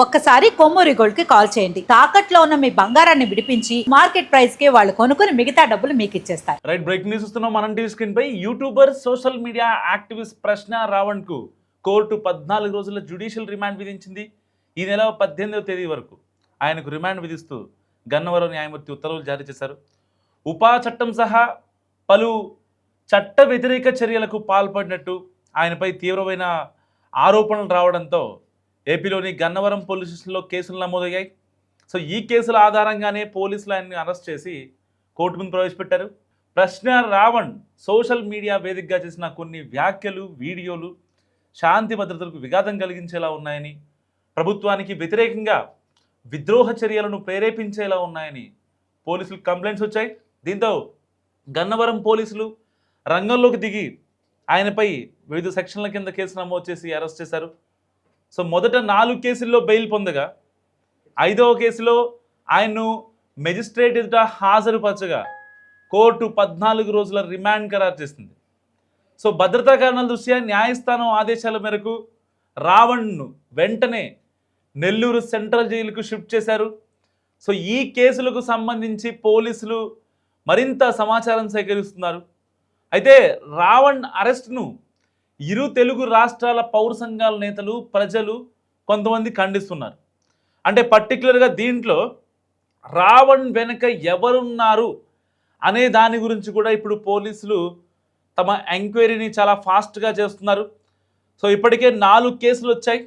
ఒక్కసారి కొమ్మూరి గోల్డ్ కి కాల్ చేయండి. తాకట్లో ఉన్న మీ బంగారాన్ని విడిపించి మార్కెట్ ప్రైస్ కి వాళ్ళు కొనుక్కుని మిగతా డబ్బులు మీకు ఇచ్చేస్తారు. రైట్, బ్రేకింగ్ న్యూస్ ఇస్తున్నాం మనం టీవీ స్క్రీన్ పై. యూట్యూబర్, సోషల్ మీడియా యాక్టివిస్ట్ ప్రశ్న రావణ్ కు కోర్టు 14 రోజుల జ్యుడిషియల్ రిమాండ్ విధించింది. ఈ నెల 18వ తేదీ వరకు ఆయనకు రిమాండ్ విధిస్తూ గన్నవరం న్యాయమూర్తి ఉత్తర్వులు జారీ చేశారు. ఉపా చట్టం సహా పలు చట్ట వ్యతిరేక చర్యలకు పాల్పడినట్టు ఆయనపై తీవ్రమైన ఆరోపణలు రావడంతో ఏపీలోని గన్నవరం పోలీస్ స్టేషన్లో కేసులు నమోదయ్యాయి. సో ఈ కేసుల ఆధారంగానే పోలీసులు ఆయన్ని అరెస్ట్ చేసి కోర్టు ముందు ప్రవేశపెట్టారు. ప్రశ్న రావణ్ సోషల్ మీడియా వేదికగా చేసిన కొన్ని వ్యాఖ్యలు, వీడియోలు శాంతి భద్రతలకు విఘాతం కలిగించేలా ఉన్నాయని, ప్రభుత్వానికి వ్యతిరేకంగా విద్రోహ చర్యలను ప్రేరేపించేలా ఉన్నాయని పోలీసులు కంప్లైంట్స్ వచ్చాయి. దీంతో గన్నవరం పోలీసులు రంగంలోకి దిగి ఆయనపై వివిధ సెక్షన్ల కింద కేసు నమోదు చేసి అరెస్ట్ చేశారు. సో మొదట 4 కేసుల్లో బెయిల్ పొందగా 5వ కేసులో ఆయన్ను మెజిస్ట్రేట్ ఎదుట హాజరుపరచగా కోర్టు 14 రోజుల రిమాండ్ ఖరారు చేసింది. సో భద్రతా కారణాల దృష్ట్యా న్యాయస్థానం ఆదేశాల మేరకు రావణ్ను వెంటనే నెల్లూరు సెంట్రల్ జైలుకు షిఫ్ట్ చేశారు. సో ఈ కేసులకు సంబంధించి పోలీసులు మరింత సమాచారం సేకరిస్తున్నారు. అయితే రావణ్ అరెస్ట్ను ఇరు తెలుగు రాష్ట్రాల పౌర సంఘాల నేతలు, ప్రజలు కొంతమంది ఖండిస్తున్నారు. అంటే పర్టికులర్గా దీంట్లో రావణ్ వెనుక ఎవరున్నారు అనే దాని గురించి కూడా ఇప్పుడు పోలీసులు తమ ఎంక్వైరీని చాలా ఫాస్ట్గా చేస్తున్నారు. సో ఇప్పటికే 4 కేసులు వచ్చాయి.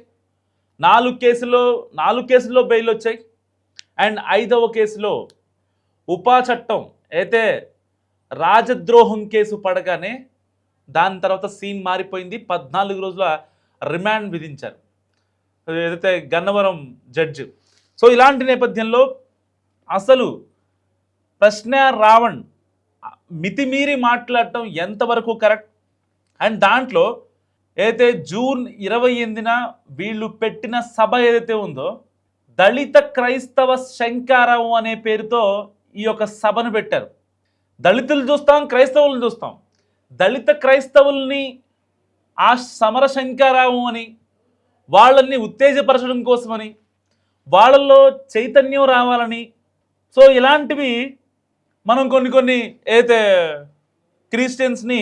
4 కేసుల్లో బెయిల్ వచ్చాయి. అండ్ 5వ కేసులో ఉపా చట్టం అయితే రాజద్రోహం కేసు పడగానే దాని తర్వాత సీన్ మారిపోయింది. 14 రోజుల రిమాండ్ విధించారు ఏదైతే గన్నవరం జడ్జి. సో ఇలాంటి నేపథ్యంలో అసలు ప్రశ్న రావణ్ మితిమీరి మాట్లాడటం ఎంతవరకు కరెక్ట్, అండ్ దాంట్లో ఏదైతే జూన్ 28న వీళ్ళు పెట్టిన సభ ఏదైతే ఉందో దళిత క్రైస్తవ శంకారావం అనే పేరుతో ఈ యొక్క సభను పెట్టారు. దళితులు చూస్తాం, క్రైస్తవులను చూస్తాం. దళిత క్రైస్తవుల్ని ఆ సమర శంకారావం అని, వాళ్ళని ఉత్తేజపరచడం కోసమని, వాళ్ళల్లో చైతన్యం రావాలని, సో ఇలాంటివి మనం కొన్ని అయితే క్రిస్టియన్స్ని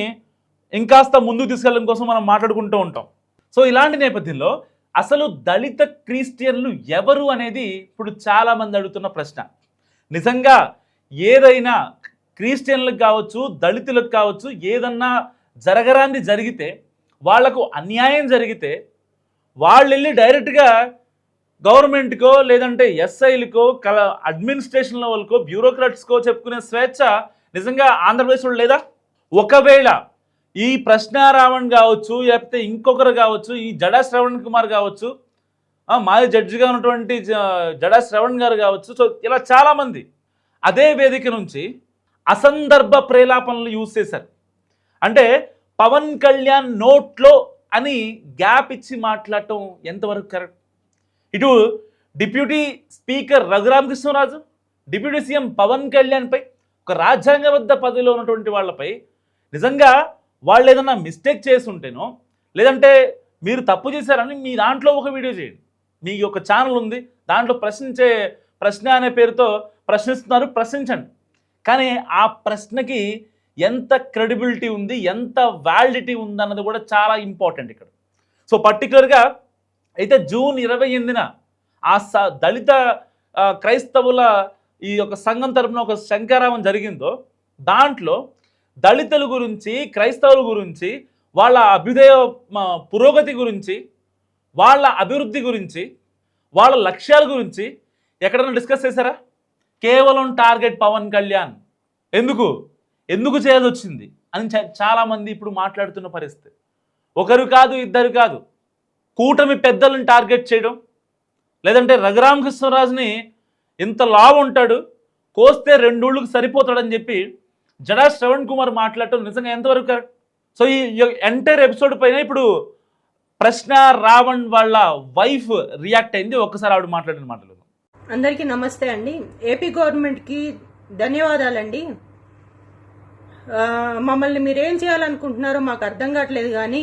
ఇంకాస్త ముందుకు తీసుకెళ్ళడం కోసం మనం మాట్లాడుకుంటూ ఉంటాం. సో ఇలాంటి నేపథ్యంలో అసలు దళిత క్రిస్టియన్లు ఎవరు అనేది ఇప్పుడు చాలామంది అడుగుతున్న ప్రశ్న. నిజంగా ఏదైనా క్రిస్టియన్లకు కావచ్చు, దళితులకు కావచ్చు, ఏదన్నా జరగరాంది జరిగితే, వాళ్లకు అన్యాయం జరిగితే వాళ్ళు వెళ్ళి డైరెక్ట్గా గవర్నమెంట్కో లేదంటే ఎస్ఐలకో అడ్మినిస్ట్రేషన్ లెవెల్కో బ్యూరోక్రాట్స్కో చెప్పుకునే స్వేచ్ఛ నిజంగా ఆంధ్రప్రదేశ్లో లేదా? ఒకవేళ ఈ ప్రశ్న రావణ్ కావచ్చు, లేకపోతే ఇంకొకరు కావచ్చు, ఈ జడా శ్రవణ్ కుమార్ కావచ్చు, మాజీ జడ్జిగా ఉన్నటువంటి జడా శ్రవణ్ గారు కావచ్చు, సో ఇలా చాలామంది అదే వేదిక నుంచి అసందర్భ ప్రేలాపనలు యూజ్ చేశారు. అంటే పవన్ కళ్యాణ్ నోట్లో అని గ్యాప్ ఇచ్చి మాట్లాడటం ఎంతవరకు కరెక్ట్? ఇటు deputy speaker Raghu Rama Krishna Raju, deputy CM Pawan కళ్యాణ్పై, ఒక రాజ్యాంగబద్ధ పదవిలో ఉన్నటువంటి వాళ్ళపై నిజంగా వాళ్ళు ఏదన్నా మిస్టేక్ చేసి ఉంటేనో, లేదంటే మీరు తప్పు చేశారని మీ దాంట్లో ఒక వీడియో చేయండి. మీ యొక్క ఛానల్ ఉంది, దాంట్లో ప్రశ్న అనే పేరుతో ప్రశ్నిస్తున్నారు, ప్రశ్నించండి. కానీ ఆ ప్రశ్నకి ఎంత క్రెడిబిలిటీ ఉంది, ఎంత వ్యాలిడిటీ ఉంది అన్నది కూడా చాలా ఇంపార్టెంట్ ఇక్కడ. సో పర్టికులర్గా అయితే జూన్ 28న ఆ దళిత క్రైస్తవుల ఈ యొక్క సంఘం తరపున ఒక శంకారావం జరిగిందో, దాంట్లో దళితుల గురించి, క్రైస్తవుల గురించి, వాళ్ళ అభ్యుదయ పురోగతి గురించి, వాళ్ళ అభివృద్ధి గురించి, వాళ్ళ లక్ష్యాల గురించి ఎక్కడైనా డిస్కస్ చేశారా? కేవలం టార్గెట్ పవన్ కళ్యాణ్. ఎందుకు చేయాల్సి వచ్చింది అని చాలామంది ఇప్పుడు మాట్లాడుతున్న పరిస్థితి. ఒకరు కాదు, ఇద్దరు కాదు, కూటమి పెద్దలను టార్గెట్ చేయడం, లేదంటే రఘురామకృష్ణరాజుని ఇంత లావు ఉంటాడు, కోస్తే 2 ఊళ్ళకు సరిపోతాడని చెప్పి జడా శ్రవణ్ కుమార్ మాట్లాడటం నిజంగా ఎంతవరకు కరెక్ట్? సో ఈ ఎంటైర్ ఎపిసోడ్ పైన ఇప్పుడు ప్రశ్న రావణ్ వాళ్ళ వైఫ్ రియాక్ట్ అయింది. ఒక్కసారి ఆవిడ మాట్లాడిన మాటలు. అందరికీ నమస్తే అండి. ఏపీ గవర్నమెంట్కి ధన్యవాదాలండి. మమ్మల్ని మీరేం చేయాలనుకుంటున్నారో మాకు అర్థం కావట్లేదు. కానీ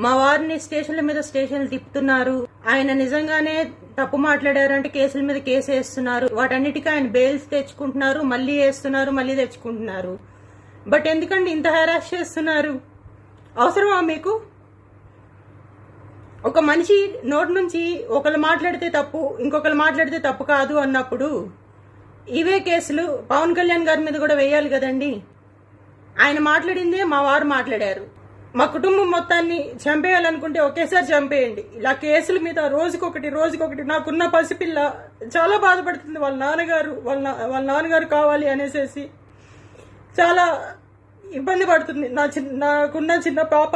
మా వారిని స్టేషన్ల మీద స్టేషన్లు తిప్పుతున్నారు. ఆయన నిజంగానే తప్పు మాట్లాడారంటే కేసుల మీద కేసు వేస్తున్నారు. వాటన్నిటికీ ఆయన బెయిల్స్ తెచ్చుకుంటున్నారు, మళ్ళీ వేస్తున్నారు, మళ్ళీ తెచ్చుకుంటున్నారు. బట్ ఎందుకండి ఇంత హెరాస్ చేస్తున్నారు? అవసరమా మీకు? ఒక మనిషి నోటి నుంచి ఒకళ్ళు మాట్లాడితే తప్పు, ఇంకొకరు మాట్లాడితే తప్పు కాదు అన్నప్పుడు ఇవే కేసులు పవన్ కళ్యాణ్ గారి మీద కూడా వేయాలి కదండి. ఆయన మాట్లాడిందే మా వారు మాట్లాడారు. మా కుటుంబం మొత్తాన్ని చంపేయాలనుకుంటే ఒకేసారి చంపేయండి. ఇలా కేసుల మీద రోజుకొకటి నాకున్న పసిపిల్ల చాలా బాధపడుతుంది. వాళ్ళ నాన్నగారు కావాలి అనేసి చాలా ఇబ్బంది పడుతుంది. నాకున్న చిన్న పాప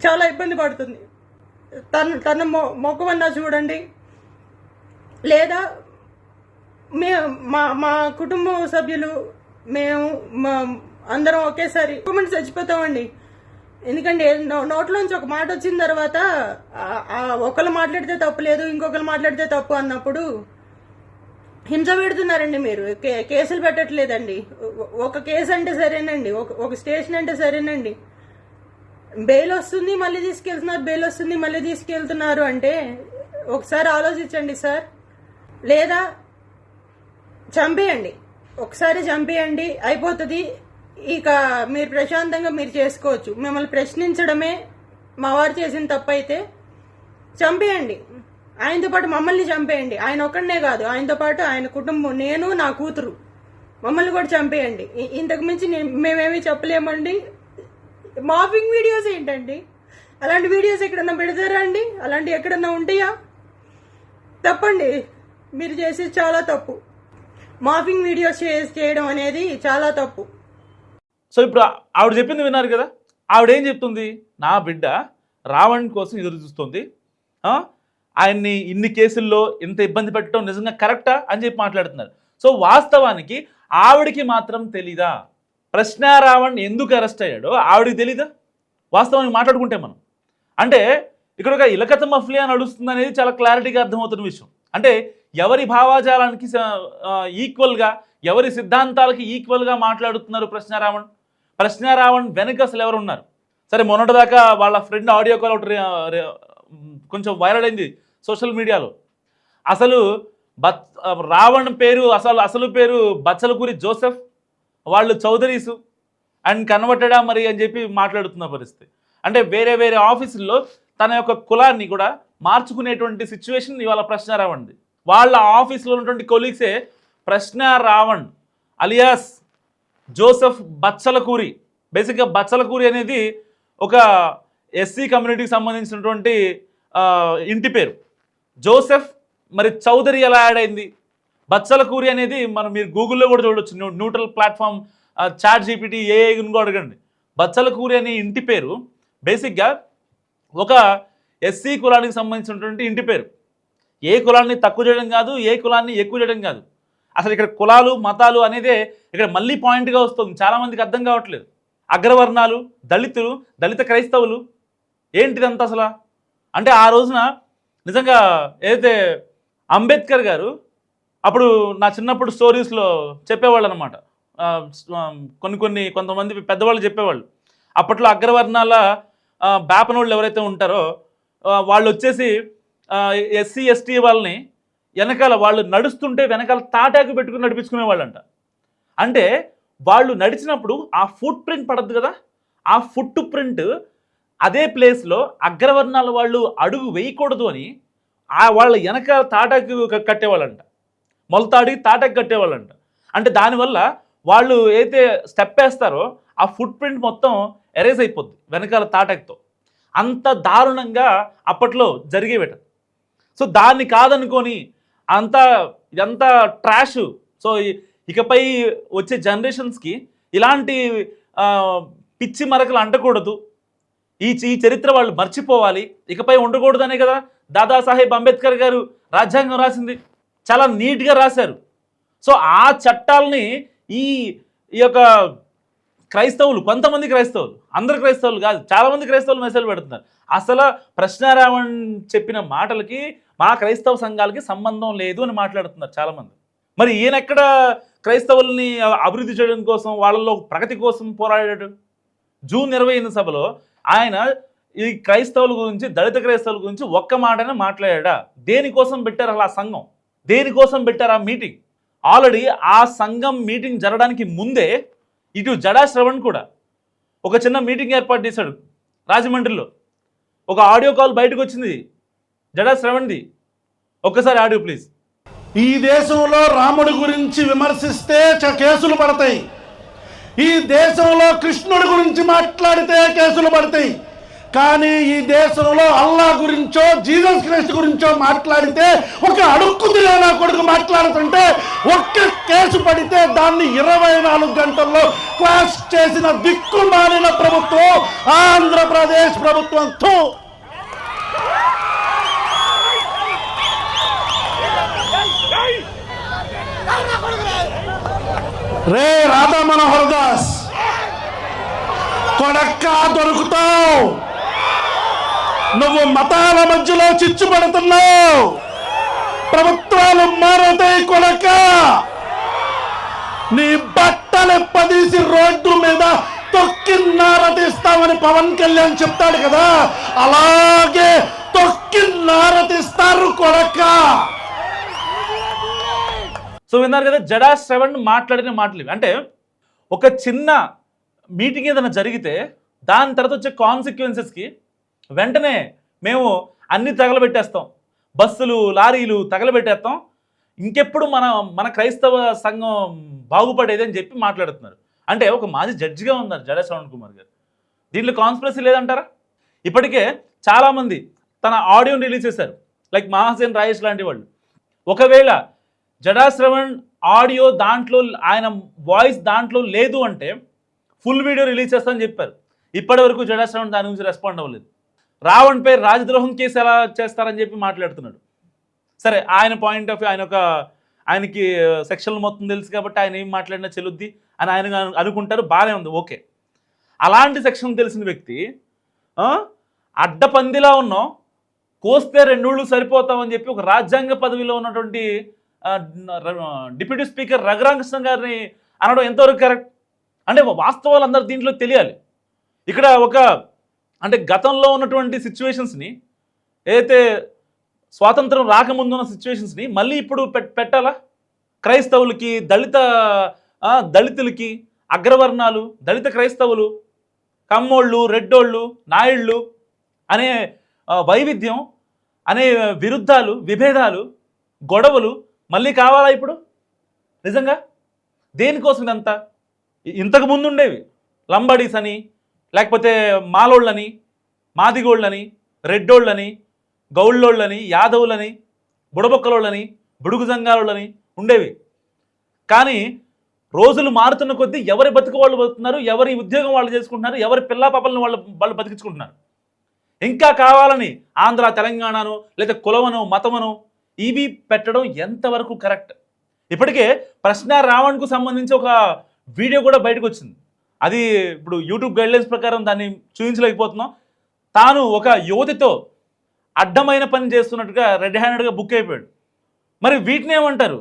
చాలా ఇబ్బంది పడుతుంది. తన మొక్కవన్నా చూడండి, లేదా మా కుటుంబ సభ్యులు మేము అందరం ఒకేసారి చచ్చిపోతామండి. ఎందుకంటే నోట్లోంచి ఒక మాట వచ్చిన తర్వాత ఒకళ్ళు మాట్లాడితే తప్పు లేదు, ఇంకొకరు మాట్లాడితే తప్పు అన్నప్పుడు హింస పెడుతున్నారండి. మీరు కేసులు పెట్టట్లేదండి. ఒక కేసు అంటే సరేనండి, ఒక స్టేషన్ అంటే సరేనండి, బెయిల్ వస్తుంది మళ్ళీ తీసుకెళ్తున్నారు, బెయిల్ వస్తుంది మళ్ళీ తీసుకెళ్తున్నారు అంటే ఒకసారి ఆలోచించండి సార్. లేదా చంపేయండి, ఒకసారి చంపేయండి, అయిపోతుంది. ఇక మీరు ప్రశాంతంగా మీరు చేసుకోవచ్చు. మిమ్మల్ని ప్రశ్నించడమే మా వారు చేసిన తప్పు అయితే చంపేయండి. ఆయనతో పాటు మమ్మల్ని చంపేయండి. ఆయన ఒక్కడనే కాదు, ఆయనతో పాటు ఆయన కుటుంబం, నేను నా కూతురు, మమ్మల్ని కూడా చంపేయండి. ఇంతకు మించి మేమేమీ చెప్పలేమండి. మాఫింగ్ వీడియోస్ ఏంటండి? అలాంటి వీడియోస్ ఎక్కడన్నా పెడతారా అండి? అలాంటివి ఎక్కడన్నా ఉంటాయా? తప్పండి, మీరు చేసేది చాలా తప్పు. మాఫింగ్ వీడియోస్ చేయడం అనేది చాలా తప్పు. సో ఇప్పుడు ఆవిడ చెప్పింది విన్నారు కదా. ఆవిడ ఏం చెప్తుంది? నా బిడ్డ రావణ్ కోసం ఎదురు చూస్తుంది, ఆయన్ని ఇన్ని కేసుల్లో ఇంత ఇబ్బంది పెట్టడం నిజంగా కరెక్టా అని చెప్పి మాట్లాడుతున్నారు. సో వాస్తవానికి ఆవిడికి మాత్రం తెలీదా ప్రశ్న రావణ్ ఎందుకు అరెస్ట్ అయ్యాడో? ఆవిడికి తెలీదా? వాస్తవానికి మాట్లాడుకుంటే మనం అంటే ఇక్కడ ఒక ఇలకత మఫ్లియా నడుస్తుంది అనేది చాలా క్లారిటీగా అర్థమవుతున్న విషయం. అంటే ఎవరి భావాజాలానికి ఈక్వల్గా, ఎవరి సిద్ధాంతాలకి ఈక్వల్గా మాట్లాడుతున్నారు ప్రశ్న రావణ్ వెనక అసలు ఎవరు ఉన్నారు? సరే, మొన్నటిదాకా వాళ్ళ ఫ్రెండ్ ఆడియో కాల్ ఒకటి కొంచెం వైరల్ అయింది సోషల్ మీడియాలో. అసలు రావణ్ పేరు అసలు పేరు బచ్చలకూరి జోసెఫ్, వాళ్ళు చౌదరీసు అండ్ కన్వర్టెడా మరి అని చెప్పి మాట్లాడుతున్న పరిస్థితి. అంటే వేరే వేరే ఆఫీసుల్లో తన యొక్క కులాన్ని కూడా మార్చుకునేటువంటి సిచ్యువేషన్ ఇవాళ ప్రశ్న రావణ్ది. వాళ్ళ ఆఫీస్లో ఉన్నటువంటి కొలీగ్సే ప్రశ్న రావణ్ అలియాస్ జోసెఫ్ బచ్చలకూరి. బేసిక్గా బచ్చలకూరి అనేది ఒక ఎస్సీ కమ్యూనిటీకి సంబంధించినటువంటి ఇంటి పేరు. జోసెఫ్ మరి చౌదరి ఎలా యాడ్ అయింది? బచ్చలకూరి అనేది మీరు గూగుల్లో కూడా చూడవచ్చు, neutral platform, chat GPT, AI కూడా అడగండి. బచ్చలకూరి అనే ఇంటి పేరు బేసిక్గా ఒక ఎస్సీ కులానికి సంబంధించినటువంటి ఇంటి పేరు. ఏ కులాన్ని తక్కువ చేయడం కాదు, ఏ కులాన్ని ఎక్కువ చేయడం కాదు. అసలు ఇక్కడ కులాలు మతాలు అనేదే ఇక్కడ మళ్ళీ పాయింట్గా వస్తుంది. చాలామందికి అర్థం కావట్లేదు. అగ్రవర్ణాలు, దళితులు, దళిత క్రైస్తవులు ఏంటిదంతా అసలు? అంటే ఆ రోజున నిజంగా ఏదైతే అంబేద్కర్ గారు అప్పుడు నా చిన్నప్పుడు స్టోరీస్లో చెప్పేవాళ్ళు అనమాట. కొంతమంది పెద్దవాళ్ళు చెప్పేవాళ్ళు. అప్పట్లో అగ్రవర్ణాల బేపనోళ్ళు ఎవరైతే ఉంటారో వాళ్ళు వచ్చేసి ఎస్సీ ఎస్టీ వాళ్ళని వెనకాల వాళ్ళు నడుస్తుంటే వెనకాల తాటాకు పెట్టుకుని నడిపించుకునేవాళ్ళంట. అంటే వాళ్ళు నడిచినప్పుడు ఆ ఫుట్ ప్రింట్ పడద్దు కదా, ఆ ఫుట్ ప్రింట్ అదే ప్లేస్లో అగ్రవర్ణాల వాళ్ళు అడుగు వేయకూడదు అని వాళ్ళ వెనకాల తాటాకు కట్టేవాళ్ళంట, మొలతాడి తాటాకు కట్టేవాళ్ళంట. అంటే దానివల్ల వాళ్ళు ఏదైతే స్టెప్ వేస్తారో ఆ ఫుట్ ప్రింట్ మొత్తం ఎరేజ్ అయిపోద్ది వెనకాల తాటాకుతో. అంత దారుణంగా అప్పట్లో జరిగేవేట. సో దాన్ని కాదనుకొని ఇదంతా ట్రాష్. సో ఇకపై వచ్చే జనరేషన్స్కి ఇలాంటి పిచ్చి మరకలు అంటకూడదు, ఈ చరిత్ర వాళ్ళు మర్చిపోవాలి, ఇకపై ఉండకూడదనే కదా దాదాసాహెబ్ అంబేద్కర్ గారు రాజ్యాంగం రాసింది. చాలా నీట్గా రాశారు. సో ఆ చట్టాలని ఈ యొక్క క్రైస్తవులు, కొంతమంది క్రైస్తవులు, అందరు క్రైస్తవులు కాదు, చాలామంది క్రైస్తవులు మెసేజ్ పెడుతున్నారు. అసలు ప్రశ్న రావణ్ చెప్పిన మాటలకి మా క్రైస్తవ సంఘాలకి సంబంధం లేదు అని మాట్లాడుతున్నారు చాలామంది. మరి ఈయనెక్కడ క్రైస్తవుల్ని అభివృద్ధి చేయడం కోసం, వాళ్ళలో ప్రగతి కోసం పోరాడాడు? జూన్ 28 సభలో ఆయన ఈ క్రైస్తవుల గురించి, దళిత క్రైస్తవుల గురించి ఒక్క మాటనే మాట్లాడా? దేనికోసం పెట్టారు అలా సంఘం? దేనికోసం పెట్టారు ఆ మీటింగ్? ఆల్రెడీ ఆ సంఘం మీటింగ్ జరగడానికి ముందే ఇటు జడా శ్రవణ్ కూడా ఒక చిన్న మీటింగ్ ఏర్పాటు చేశాడు రాజమండ్రిలో. ఒక ఆడియో కాల్ బయటకు వచ్చింది జడా శ్రవణ్ది. ఒక్కసారి ఆడియో ప్లీజ్. ఈ దేశంలో రాముడి గురించి విమర్శిస్తే కేసులు పడతాయి. ఈ దేశంలో కృష్ణుడి గురించి మాట్లాడితే కేసులు పడతాయి. కానీ ఈ దేశంలో అల్లా గురించో జీసస్ క్రైస్ట్ గురించో మాట్లాడితే, ఒక అడుక్కు తినే కొడుకు మాట్లాడుతుంటే ఒక్క కేసు పడితే దాన్ని 24 గంటల్లో క్లాష్ చేసిన దిక్కుమాలిన ప్రభుత్వం ఆంధ్రప్రదేశ్ ప్రభుత్వంతో. రే రాధా మనోహర్ దాస్ కొడక్క దొరుకుతావు. నువ్వు మతాల మధ్యలో చిచ్చు పడుతున్నావు. ప్రభుత్వాలు మారతాయి కొడక్క. నీ బట్టలు పదీసి రోడ్డు మీద తొక్కి నారతీస్తామని పవన్ కళ్యాణ్ చెప్తాడు కదా, అలాగే తొక్కి నారతీస్తారు కొడక్క. సో విన్నారు కదా జడా శ్రవణ్ మాట్లాడిన మాటలు. అంటే ఒక చిన్న మీటింగ్ ఏదైనా జరిగితే దాని తర్వాత వచ్చే కాన్సిక్వెన్సెస్కి వెంటనే మేము అన్ని తగలబెట్టేస్తాం, బస్సులు లారీలు తగలబెట్టేస్తాం, ఇంకెప్పుడు మన క్రైస్తవ సంఘం బాగుపడేదని చెప్పి మాట్లాడుతున్నారు. అంటే ఒక మాజీ జడ్జిగా ఉన్నారు జడా శ్రవణ్ కుమార్ గారు. దీంట్లో కాన్స్పిరసీ లేదంటారా? ఇప్పటికే చాలామంది తన ఆడియోని రిలీజ్ చేశారు, లైక్ మహాసేన్ రాయేష్ లాంటి వాళ్ళు. ఒకవేళ జడా శ్రవణ్ ఆడియో దాంట్లో, ఆయన వాయిస్ దాంట్లో లేదు అంటే ఫుల్ వీడియో రిలీజ్ చేస్తామని చెప్పారు. ఇప్పటి వరకు జడా శ్రవణ్ దాని గురించి రెస్పాండ్ అవ్వలేదు. రావణ్పై రాజద్రోహం కేసు ఎలా చేస్తారని చెప్పి మాట్లాడుతున్నాడు. సరే, ఆయన పాయింట్ ఆఫ్ వ్యూ, ఆయనకి సెక్షన్లు మొత్తం తెలుసు కాబట్టి ఆయన ఏం మాట్లాడినా చెల్లుద్ది అని ఆయన అనుకుంటారు. బాగానే ఉంది, ఓకే. అలాంటి సెక్షన్ తెలిసిన వ్యక్తి అడ్డపందిలా ఉన్నాం, కోస్తే 2 ఊళ్ళు సరిపోతామని చెప్పి ఒక రాజ్యాంగ పదవిలో ఉన్నటువంటి డిప్యూటీ స్పీకర్ రఘురామకృష్ణ గారిని అనడం ఎంతవరకు కరెక్ట్? అంటే వాస్తవాలు అందరు దీంట్లో తెలియాలి. ఇక్కడ అంటే గతంలో ఉన్నటువంటి సిచ్యువేషన్స్ని, ఏదైతే స్వాతంత్రం రాకముందు ఉన్న సిచ్యువేషన్స్ని మళ్ళీ ఇప్పుడు పెట్టాలా? క్రైస్తవులకి, దళితులకి, అగ్రవర్ణాలు, దళిత క్రైస్తవులు, కమ్మోళ్ళు, రెడ్డోళ్ళు, నాయుళ్ళు అనే వైవిధ్యం, అనే విరుద్ధాలు, విభేదాలు, గొడవలు మళ్ళీ కావాలా ఇప్పుడు? నిజంగా దేనికోసం ఇదంతా? ఇంతకు ముందు ఉండేవి లంబాడీస్ అని, లేకపోతే మాలోళ్ళని, మాదిగోళ్ళని, రెడ్డోళ్ళని, గౌళ్ళోళ్ళని, యాదవులని, బుడబొక్కలోళ్ళని, బుడుగు సంఘాలని ఉండేవి. కానీ రోజులు మారుతున్న కొద్దీ ఎవరి బతుకు వాళ్ళు బతుకుతున్నారు, ఎవరి ఉద్యోగం వాళ్ళు చేసుకుంటున్నారు, ఎవరి పిల్లా పాపలను వాళ్ళు బతికించుకుంటున్నారు. ఇంకా కావాలని ఆంధ్ర, తెలంగాణను, లేదా కులమను, మతమను ఇవి పెట్టడం ఎంతవరకు కరెక్ట్? ఇప్పటికే ప్రశ్న రావణ్కు సంబంధించి ఒక వీడియో కూడా బయటకు వచ్చింది. అది ఇప్పుడు యూట్యూబ్ గైడ్లైన్స్ ప్రకారం దాన్ని చూపించలేకపోతున్నాం. తాను ఒక యువతితో అడ్డమైన పని చేస్తున్నట్టుగా రెడ్ హ్యాండెడ్గా బుక్ అయిపోయాడు. మరి వీటిని ఏమంటారు?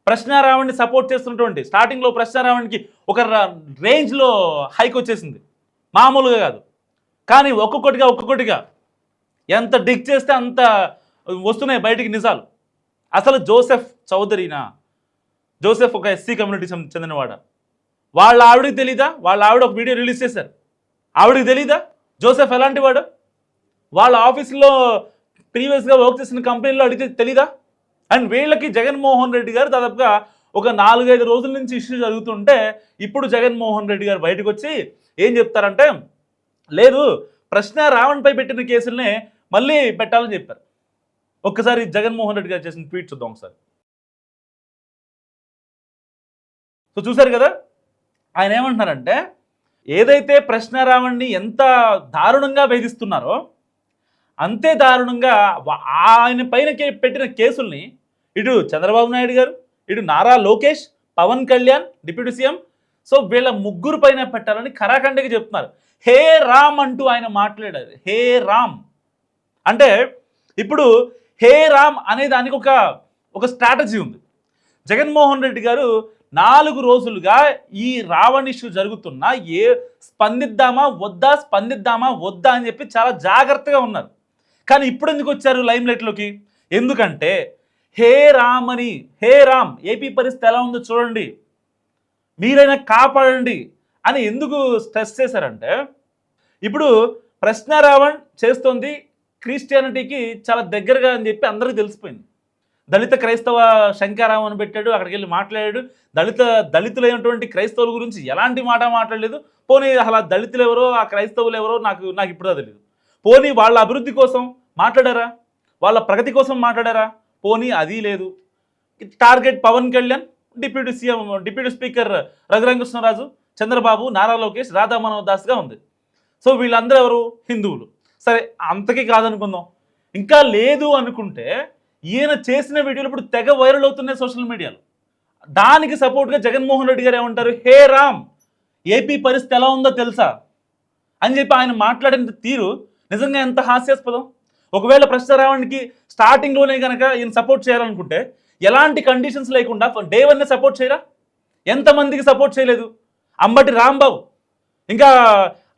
ప్రశ్న రావణ్ని సపోర్ట్ చేస్తున్నటువంటి, స్టార్టింగ్లో ప్రశ్న రావణ్కి ఒక రేంజ్లో హైక్ వచ్చేసింది, మామూలుగా కాదు. కానీ ఒక్కొక్కటిగా ఎంత డిగ్ చేస్తే అంత వస్తున్నాయి బయటికి నిజాలు. అసలు జోసెఫ్ చౌదరినా? జోసెఫ్ ఒక ఎస్సీ కమ్యూనిటీ చెందినవాడ. వాళ్ళ ఆవిడకి తెలీదా? వాళ్ళ ఆవిడ ఒక వీడియో రిలీజ్ చేశారు, ఆవిడకి తెలీదా జోసెఫ్ ఎలాంటి వాడు? వాళ్ళ ఆఫీసులో ప్రీవియస్గా వర్క్ చేసిన కంపెనీలో అడిగితే తెలీదా? అండ్ వీళ్ళకి జగన్మోహన్ రెడ్డి గారు దాదాపుగా ఒక 4-5 రోజుల నుంచి ఇష్యూ జరుగుతుంటే ఇప్పుడు జగన్మోహన్ రెడ్డి గారు బయటకు వచ్చి ఏం చెప్తారంటే, లేదు ప్రశ్న రావణ్పై పెట్టిన కేసులనే మళ్ళీ పెట్టాలని చెప్పారు. ఒక్కసారి జగన్మోహన్ రెడ్డి గారు చేసిన ట్వీట్ చూద్దాం ఒకసారి. సో చూసారు కదా, ఆయన ఏమంటున్నారంటే, ఏదైతే ప్రశ్న రావణ్ని ఎంత దారుణంగా వేధిస్తున్నారో అంతే దారుణంగా ఆయన పైన పెట్టిన కేసుల్ని ఇటు చంద్రబాబు నాయుడు గారు, ఇటు Nara Lokesh, Pawan Kalyan deputy CM, so వీళ్ళ ముగ్గురు పైన పెట్టాలని ఖరాఖండిగా చెప్తున్నారు. హే రామ్ అంటూ ఆయన మాట్లాడారు. హే రామ్ అంటే ఇప్పుడు హే రామ్ అనే దానికి ఒక స్ట్రాటజీ ఉంది. జగన్మోహన్ రెడ్డి గారు 4 రోజులుగా ఈ రావణ్ ఇష్యూ జరుగుతున్నా స్పందిద్దామా వద్దా అని చెప్పి చాలా జాగ్రత్తగా ఉన్నారు. కానీ ఇప్పుడు ఎందుకు వచ్చారు లైమ్ లైట్లోకి? ఎందుకంటే హే రామ్ ఏపీ పరిస్థితి ఎలా ఉందో చూడండి, మీరైనా కాపాడండి అని ఎందుకు స్ట్రెస్ చేశారంటే, ఇప్పుడు ప్రశ్న రావణ్ చేస్తోంది క్రిస్టియానిటీకి చాలా దగ్గరగా అని చెప్పి అందరికీ తెలిసిపోయింది. దళిత క్రైస్తవ శంకారావు అని పెట్టాడు, అక్కడికి వెళ్ళి మాట్లాడాడు. దళితులైనటువంటి క్రైస్తవుల గురించి ఎలాంటి మాట మాట్లాడలేదు. పోనీ అలా దళితులు ఎవరో ఆ క్రైస్తవులు ఎవరో నాకు ఇప్పుడు తెలియదు. పోనీ వాళ్ళ అభివృద్ధి కోసం మాట్లాడారా, వాళ్ళ ప్రగతి కోసం మాట్లాడారా? పోనీ అది లేదు. Target Pawan Kalyan, deputy speaker Raghu Rama Krishna Raju, Chandrababu, Nara Lokesh, Radha Manohar దాస్గా ఉంది. సో వీళ్ళందరూ ఎవరు? హిందువులు. సరే అంతకీ కాదనుకుందాం. ఇంకా లేదు అనుకుంటే ఈయన చేసిన వీడియోలు ఇప్పుడు తెగ వైరల్ అవుతున్నాయి సోషల్ మీడియాలో. దానికి సపోర్ట్గా జగన్మోహన్ రెడ్డి గారు ఏమంటారు? హే రామ్ ఏపీ పరిస్థితి ఎలా ఉందో తెలుసా అని చెప్పి ఆయన మాట్లాడిన తీరు నిజంగా ఎంత హాస్యాస్పదం. ఒకవేళ ప్రశ్న రావడానికి స్టార్టింగ్లోనే కనుక ఈయన సపోర్ట్ చేయాలనుకుంటే ఎలాంటి కండిషన్స్ లేకుండా డే 1 సపోర్ట్ చేయరా? ఎంతమందికి సపోర్ట్ చేయలేదు? అంబటి రాంబాబు, ఇంకా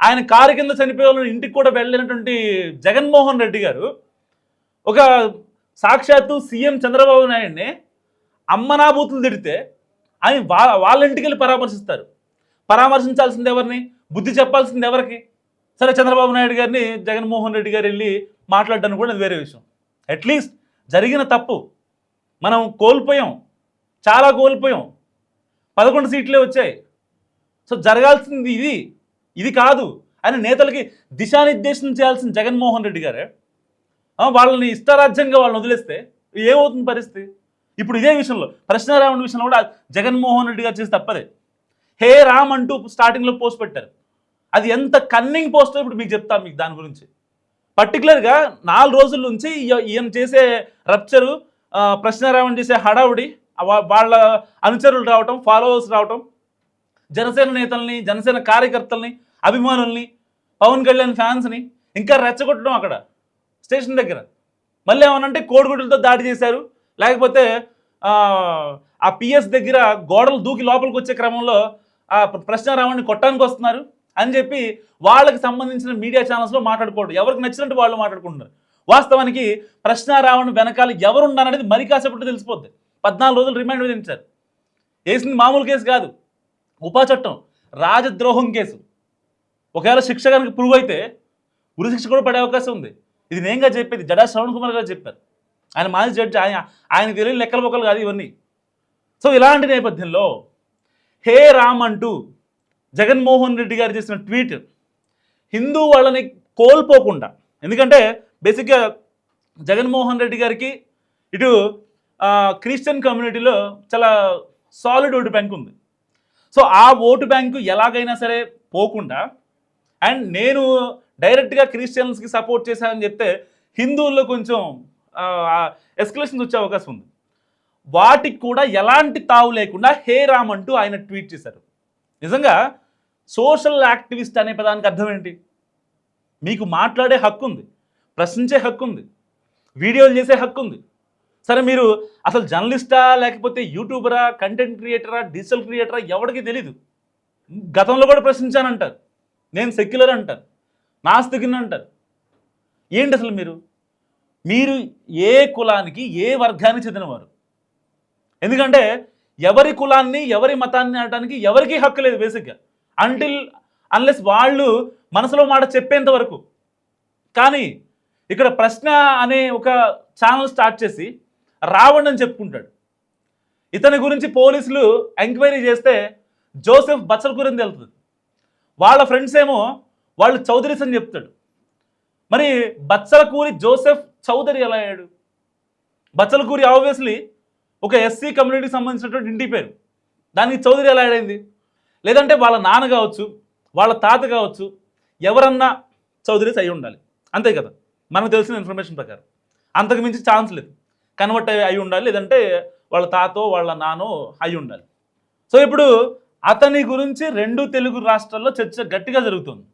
ఆయన కారు కింద చనిపోయే వాళ్ళని ఇంటికి కూడా వెళ్ళినటువంటి జగన్మోహన్ రెడ్డి గారు ఒక సాక్షాత్తు సీఎం చంద్రబాబు నాయుడిని అమ్మనాబూతులు తిడితే ఆయన వాళ్ళ ఇంటికి వెళ్ళి పరామర్శించాల్సింది ఎవరిని? బుద్ధి చెప్పాల్సింది ఎవరికి? సరే చంద్రబాబు నాయుడు గారిని జగన్మోహన్ రెడ్డి గారు వెళ్ళి మాట్లాడడానికి కూడా అది వేరే విషయం. అట్లీస్ట్ జరిగిన తప్పు మనం కోల్పోయాం, చాలా కోల్పోయాం. 11 సీట్లే వచ్చాయి. సో జరగాల్సింది ఇది కాదు అని నేతలకి దిశానిర్దేశం చేయాల్సిన జగన్మోహన్ రెడ్డి గారే వాళ్ళని ఇష్టారాజ్యంగా వాళ్ళని వదిలేస్తే ఏమవుతుంది పరిస్థితి? ఇప్పుడు ఇదే విషయంలో ప్రశ్న రావణ విషయంలో కూడా జగన్మోహన్ రెడ్డి గారు చేసి తప్పదే. హే రామ్ అంటూ స్టార్టింగ్లో పోస్ట్ పెట్టారు. అది ఎంత కన్నింగ్ పోస్టో ఇప్పుడు మీకు చెప్తాను. మీకు దాని గురించి పర్టికులర్గా 4 రోజుల నుంచి ఈయన చేసే రప్చరు, ప్రశ్న రావణ చేసే హడావుడి, వాళ్ళ అనుచరులు రావటం, ఫాలోవర్స్ రావటం, జనసేన నేతల్ని, జనసేన కార్యకర్తల్ని, అభిమానుల్ని, పవన్ కళ్యాణ్ ఫ్యాన్స్ని ఇంకా రెచ్చగొట్టడం అక్కడ స్టేషన్ దగ్గర. మళ్ళీ ఏమనంటే కోడిగుడ్లతో దాడి చేశారు, లేకపోతే ఆ పిఎస్ దగ్గర గోడలు దూకి లోపలికి వచ్చే క్రమంలో ఆ ప్రశ్న రావణ్ని కొట్టడానికి వస్తున్నారు అని చెప్పి వాళ్ళకి సంబంధించిన మీడియా ఛానల్స్లో మాట్లాడుకోవడం, ఎవరికి నచ్చినట్టు వాళ్ళు మాట్లాడుకుంటున్నారు. వాస్తవానికి ప్రశ్న రావణ్ వెనకాల ఎవరున్నారనేది మరి కాసేపట్లో తెలిసిపోద్ది. 14 రోజులు రిమాండ్ విధించారు. వేసింది మామూలు కేసు కాదు, ఉపా చట్టం, రాజద్రోహం కేసు. ఒకవేళ శిక్ష కనుక ప్రూవ్ అయితే ఉరి శిక్ష కూడా పడే అవకాశం ఉంది. ఇది నేనుగా చెప్పేది, జడా శ్రవణ్ కుమార్ గారు చెప్పారు. ఆయన మాజీ జడ్జి, ఆయన తెలియని లెక్కల బొక్కలు కాదు ఇవన్నీ. సో ఇలాంటి నేపథ్యంలో హే రామ్ అంటూ జగన్మోహన్ రెడ్డి గారు చేసిన ట్వీట్ హిందూ వాళ్ళని కోల్పోకుండా, ఎందుకంటే బేసిక్గా జగన్మోహన్ రెడ్డి గారికి ఇటు క్రిస్టియన్ కమ్యూనిటీలో చాలా సాలిడ్ ఓటు బ్యాంక్ ఉంది. సో ఆ ఓటు బ్యాంకు ఎలాగైనా సరే పోకుండా, అండ్ నేను డైరెక్ట్గా క్రిస్టియన్స్కి సపోర్ట్ చేశానని చెప్తే హిందువుల్లో కొంచెం ఎస్కలేషన్స్ వచ్చే అవకాశం ఉంది. వాటికి కూడా ఎలాంటి తావు లేకుండా హే రామ్ అంటూ ఆయన ట్వీట్ చేశారు. నిజంగా సోషల్ యాక్టివిస్ట్ అనే పదానికి అర్థం ఏంటి? మీకు మాట్లాడే హక్కు ఉంది, ప్రశ్నించే హక్కు ఉంది, వీడియోలు చేసే హక్కు ఉంది. సరే మీరు అసలు జర్నలిస్టా, లేకపోతే యూట్యూబరా, కంటెంట్ క్రియేటరా, డిజిటల్ క్రియేటరా ఎవరికి తెలీదు. గతంలో కూడా ప్రశ్నించానంటారు, నేను సెక్యులర్ అంటారు, నాస్తికుని అంటారు. ఏంటి అసలు మీరు ఏ కులానికి, ఏ వర్గానికి చెందినవారు? ఎందుకంటే ఎవరి కులాన్ని, ఎవరి మతాన్ని అనడానికి ఎవరికీ హక్కు లేదు బేసిక్గా, అన్లెస్ వాళ్ళు మనసులో మాట చెప్పేంత వరకు. కానీ ఇక్కడ ప్రశ్న అనే ఒక ఛానల్ స్టార్ట్ చేసి రావణ్ అని చెప్పుకుంటాడు. ఇతని గురించి పోలీసులు ఎంక్వైరీ చేస్తే జోసెఫ్ బచ్చలకూరి అని తెలుస్తుంది. వాళ్ళ ఫ్రెండ్స్ ఏమో వాళ్ళు చౌదరీస్ అని చెప్తాడు. మరి బచ్చలకూరి జోసెఫ్ చౌదరి ఎలా అయ్యాడు? బచ్చలకూరి ఆబ్వియస్లీ ఒక ఎస్సీ కమ్యూనిటీకి సంబంధించినటువంటి ఇంటి పేరు, దానికి చౌదరి ఎలా అయింది? లేదంటే వాళ్ళ నాన్న కావచ్చు, వాళ్ళ తాత కావచ్చు, ఎవరన్నా చౌదరీస్ అయి ఉండాలి, అంతే కదా మనకు తెలిసిన ఇన్ఫర్మేషన్ ప్రకారం. అంతకు మించి ఛాన్స్ లేదు. కన్వర్ట్ అయి ఉండాలి, లేదంటే వాళ్ళ తాతో వాళ్ళ నానో అయి ఉండాలి. సో ఇప్పుడు అతని గురించి 2 తెలుగు రాష్ట్రాల్లో చర్చ గట్టిగా జరుగుతుంది.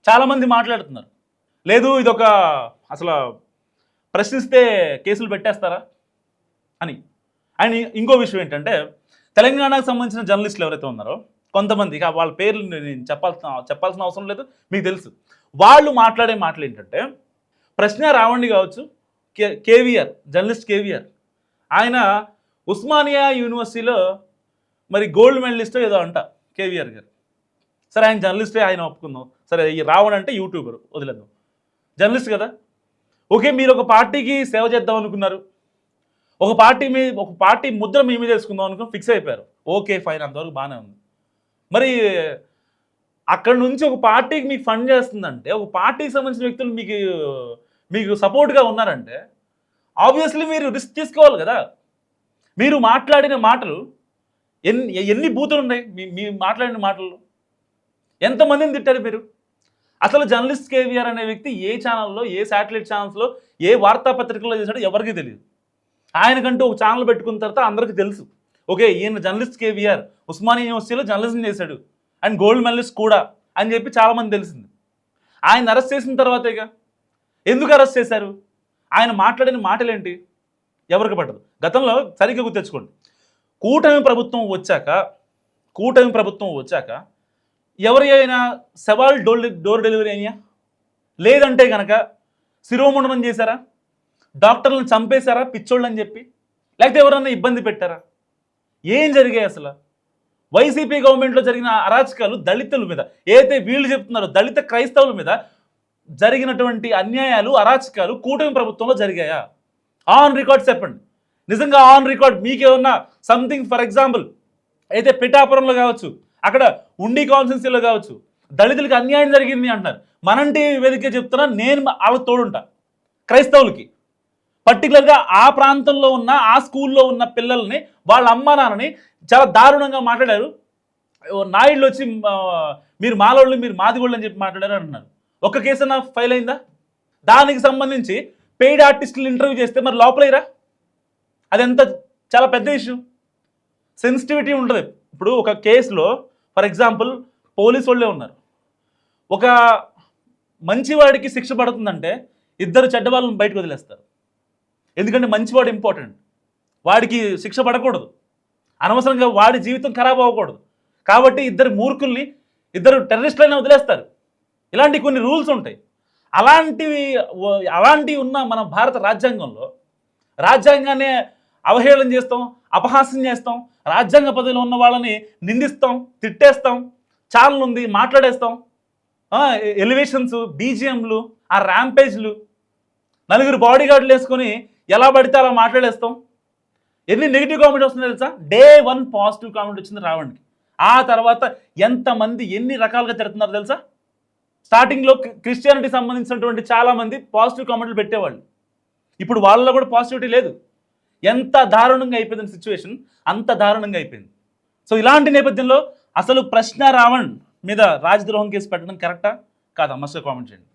చాలామంది మాట్లాడుతున్నారు, లేదు ఇదొక అసలు ప్రశ్నిస్తే కేసులు పెట్టేస్తారా అని. అండ్ ఇంకో విషయం ఏంటంటే తెలంగాణకు సంబంధించిన జర్నలిస్టులు ఎవరైతే ఉన్నారో కొంతమంది, ఇక వాళ్ళ పేర్లు నేను చెప్పాల్సిన అవసరం లేదు, మీకు తెలుసు. వాళ్ళు మాట్లాడే మాటలు ఏంటంటే, ప్రశ్న రావండి కావచ్చు, కేవీఆర్ జర్నలిస్ట్ కేవీఆర్, ఆయన ఉస్మానియా యూనివర్సిటీలో మరి గోల్డ్ మెడలిస్ట్ ఏదో అంట కేవీఆర్ గారు. సరే ఆయన జర్నలిస్టే, ఆయన ఒప్పుకుందాం. సరే ఈ రావణ్ అంటే యూట్యూబర్, వదిలేద్దాం, జర్నలిస్ట్ కదా. ఓకే, మీరు ఒక పార్టీకి సేవ చేద్దాం అనుకున్నారు, ఒక పార్టీ ముద్ర మీ మీద వేసుకుందాం అనుకుని ఫిక్స్ అయిపోయారు. ఓకే ఫైన్, అంతవరకు బాగానే ఉంది. మరి అక్కడ నుంచి ఒక పార్టీకి మీకు ఫండ్ చేస్తుందంటే, ఒక పార్టీకి సంబంధించిన వ్యక్తులు మీకు సపోర్ట్గా ఉన్నారంటే ఆబ్వియస్లీ మీరు రిస్క్ తీసుకోవాలి కదా. మీరు మాట్లాడిన మాటలు ఎన్ని బూతులు ఉన్నాయి మీ మాట్లాడిన మాటల్లో, ఎంతమందిని తిట్టారు మీరు? అసలు జర్నలిస్ట్ కేవీఆర్ అనే వ్యక్తి ఏ ఛానల్లో, ఏ శాటిలైట్ ఛానల్స్లో, ఏ వార్తాపత్రికల్లో చేశాడో ఎవరికీ తెలియదు. ఆయనకంటూ ఒక ఛానల్ పెట్టుకున్న తర్వాత అందరికీ తెలుసు, ఓకే ఈయన జర్నలిస్ట్ కేవీఆర్ ఉస్మానియా యూనివర్సిటీలో జర్నలిజం చేశాడు అండ్ గోల్డ్ మెడలిస్ట్ కూడా అని చెప్పి చాలామంది తెలిసింది. ఆయన అరెస్ట్ చేసిన తర్వాతేగా. ఎందుకు అరెస్ట్ చేశారు? ఆయన మాట్లాడిన మాటలేంటి ఎవరికి పట్టదు. గతంలో సరిగ్గా గుర్తెచ్చుకోండి, కూటమి ప్రభుత్వం వచ్చాక ఎవరి అయినా సవాల్ డోర్ డెలివరీ అయినా, లేదంటే కనుక శిరోముండనం చేశారా, డాక్టర్లను చంపేశారా పిచ్చోళ్ళు అని చెప్పి, లేకపోతే ఎవరన్నా ఇబ్బంది పెట్టారా? ఏం జరిగాయి అసలు? వైసీపీ గవర్నమెంట్లో జరిగిన అరాచకాలు దళితుల మీద, ఏదైతే వీళ్ళు చెప్తున్నారో దళిత క్రైస్తవుల మీద జరిగినటువంటి అన్యాయాలు, అరాచకాలు కూటమి ప్రభుత్వంలో జరిగాయా? ఆన్ రికార్డ్ చెప్పండి. నిజంగా ఆన్ రికార్డ్ మీకేమన్నా సంథింగ్, ఫర్ ఎగ్జాంపుల్ అయితే పిఠాపురంలో కావచ్చు, అక్కడ ఉండి కాన్స్టిట్యున్సీలో కావచ్చు, దళితులకి అన్యాయం జరిగింది అంటున్నారు. మనంటి వేదిక చెప్తున్నా, నేను వాళ్ళకి తోడుంటా. క్రైస్తవులకి పర్టికులర్గా ఆ ప్రాంతంలో ఉన్న, ఆ స్కూల్లో ఉన్న పిల్లల్ని, వాళ్ళ అమ్మ నాన్నని చాలా దారుణంగా మాట్లాడారు. నాయుళ్ళు వచ్చి మీరు మాలోళ్ళు, మీరు మాదిగోళ్ళు అని చెప్పి మాట్లాడారు అంటున్నారు. ఒక కేసు నా ఫైల్ అయిందా? దానికి సంబంధించి పెయిడ్ ఆర్టిస్టులు ఇంటర్వ్యూ చేస్తే మరి లోపలేరా? అది ఎంత చాలా పెద్ద ఇష్యూ, సెన్సిటివిటీ ఉంటుంది. ఇప్పుడు ఒక కేసులో ఫర్ ఎగ్జాంపుల్ పోలీసు వాళ్ళే ఉన్నారు, ఒక మంచివాడికి శిక్ష పడుతుందంటే ఇద్దరు చెడ్డవాళ్ళని బయటకు వదిలేస్తారు. ఎందుకంటే మంచివాడు ఇంపార్టెంట్, వాడికి శిక్ష పడకూడదు, అనవసరంగా వాడి జీవితం ఖరాబ్ అవ్వకూడదు. కాబట్టి ఇద్దరు మూర్ఖుల్ని, ఇద్దరు టెర్రరిస్టులైనా వదిలేస్తారు. ఇలాంటి కొన్ని రూల్స్ ఉంటాయి. అలాంటివి ఉన్న మన భారత రాజ్యాంగంలో రాజ్యాంగాన్ని అవహేళన చేస్తాం, అపహాస్యం చేస్తాం, రాజ్యాంగ పదవిలో ఉన్న వాళ్ళని నిందిస్తాం, తిట్టేస్తాం, ఛానల్ ఉంది మాట్లాడేస్తాం, ఎలివేషన్స్, బీజిఎంలు, ఆ ర్యాంపేజ్లు, నలుగురు బాడీ గార్డులు వేసుకొని ఎలా పడితే అలా మాట్లాడేస్తాం. ఎన్ని నెగిటివ్ కామెంట్ వస్తుందో తెలుసా? డే 1 పాజిటివ్ కామెంట్ వచ్చింది రావణ్కి. ఆ తర్వాత ఎంతమంది ఎన్ని రకాలుగా తిడుతున్నారు తెలుసా? స్టార్టింగ్లో క్రిస్టియానిటీ సంబంధించినటువంటి చాలామంది పాజిటివ్ కామెంట్లు పెట్టేవాళ్ళు, ఇప్పుడు వాళ్ళలో కూడా పాజిటివిటీ లేదు. ఎంత దారుణంగా అయిపోయింది సిచ్యువేషన్, అంత దారుణంగా అయిపోయింది. సో ఇలాంటి నేపథ్యంలో అసలు ప్రశ్న రావణ్ మీద రాజద్రోహం కేసు పెట్టడం కరెక్టా కాదా? మస్ట్ కామెంట్ చేయండి.